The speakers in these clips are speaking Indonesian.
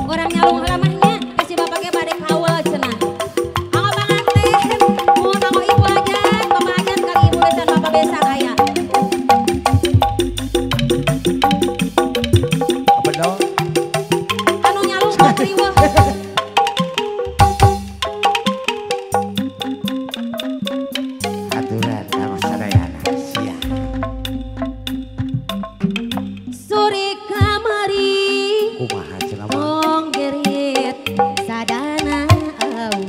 Orang nyalung halamahnya kasih bapaknya pada kawal cenah. Anggo panganten, mun anggo ibu ajan, bapak ajan kali ibu besan bapak besan aya. Apa dong? Anu nyalung kok riweuh. Aturan sama sadayana. Sia. Sore kamari Kumaha cenah mah? tong gerit sadana awi.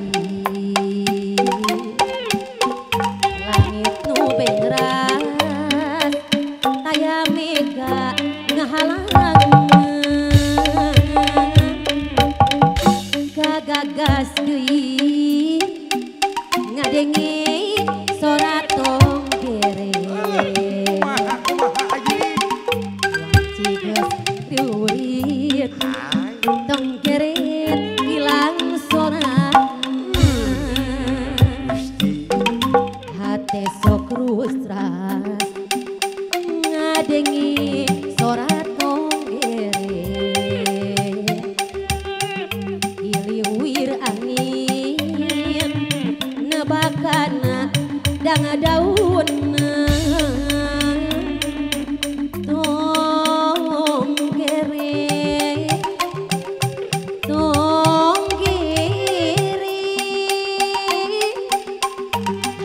Langit nu beneran taya mega ngahalang. Gagagas deui ngadenge sora tong gerit. Ciges riurit tong geret hilang sorak hate sok rusras ngadengi sorak tong geret hiliwir angin nebakana danga daun tong geret tong geret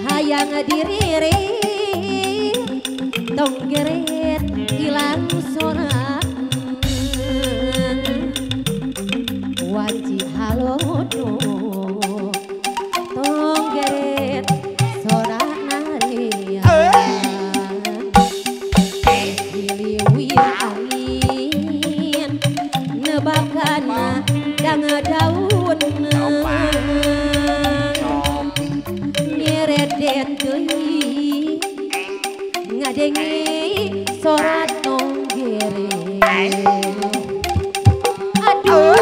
hayang diririt tong geret hilang sorak waci halodo tong geret sorak narea hiliwir angin nebakana danga daun nyeredet deui ngadengi sorat tong geret aduh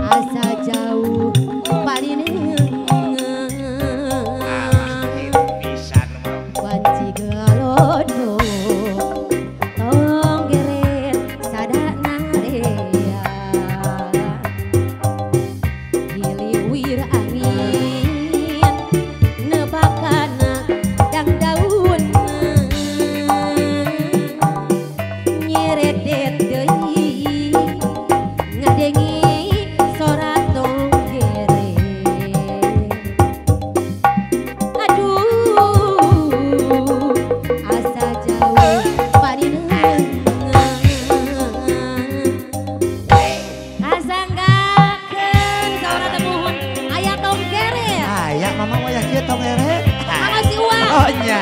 asa jauh palineng wanci galodo tong geret sadana rea hiliwir angin nebakana dang daun nyeredet deui ngadengi sorat tong geret aduh asa jauh palineng kasanggakeun sawana teh nuhun aya tong geret Aya mama wayah kieu tong ere. sama si uang Oh nya.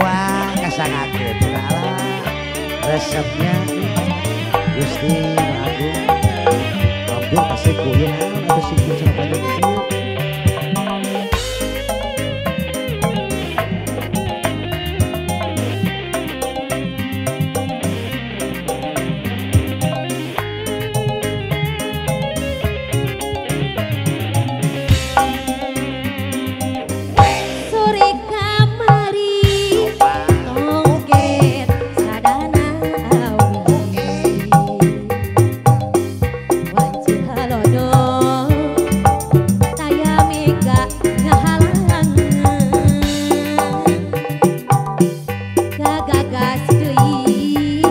Wah, kasangakeun lah. Resepnya Gusti Agung. Hampir pasti kuliah pasti kuliah cenah panjang kieu. sore kamari tong geret sadana awi wanci halodo taya mega ngahalang gagagas deui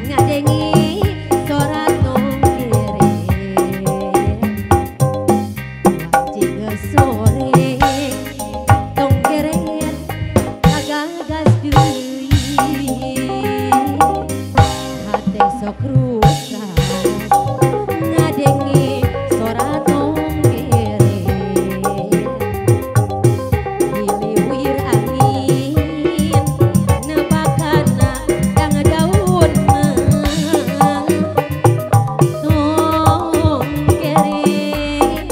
ngadengi sorat tong geret wanci geus sore tong geret gagagas deui hate sok rusas ngadengi sorat tong geret hiliwir angin nebakana dang daun tong geret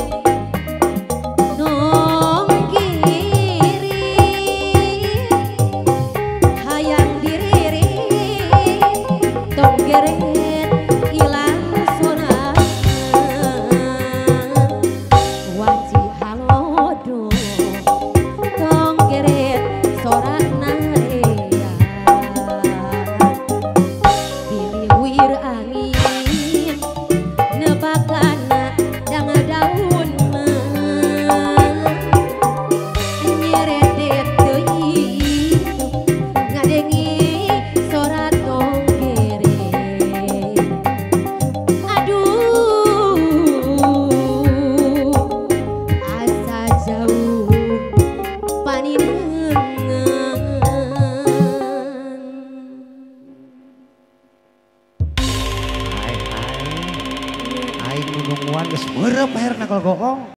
tong geret hayang diririt tong geret kalau goong.